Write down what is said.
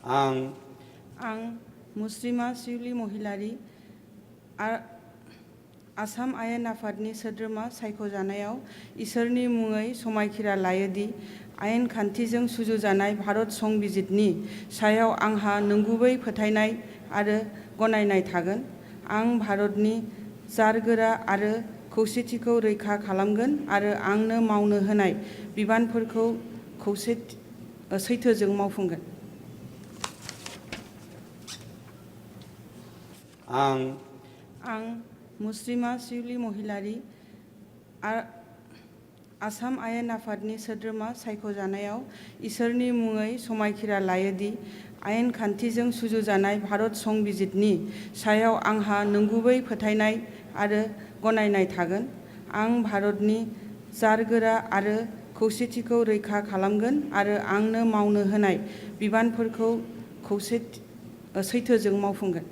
आं मुस्रिमा शिउली महिलारी आसाम आयेन आफादनि सोद्रोमा सायख'जानायाव इसोरनि मुङै समायखिरा लायोदि आयेन खान्थिजों सुजुजानाय भारत संबिजितनि सायाव आंहा नंगुबै फोथायनाय आरो गनायनाय थागोन। आं भारतनि जारगोरा आरो खौसेथिखौ रैखा खालामगोन आरो आंनो मावनो होनाय बिबानफोरखौ सैथोजों मावफुंगोन। आं मुस्रिमा शिउली महिलारी आसाम आयेन आफादनि सोद्रोमा सायख'जानायाव इसोरनि मुङै समायखिरा लायोदि आयेन खान्थिजों सुजुजानाय भारत संबिजितनि सायाव आंहा नंगुबै फोथायनाय आरो गनायनाय थागोन। आं भारतनि जारगोरा आरो खौसेथिखौ रैखा खालामगोन आरो आंनो मावनो होनाय बिबानफोरखौ सैथोजों मावफुंगोन।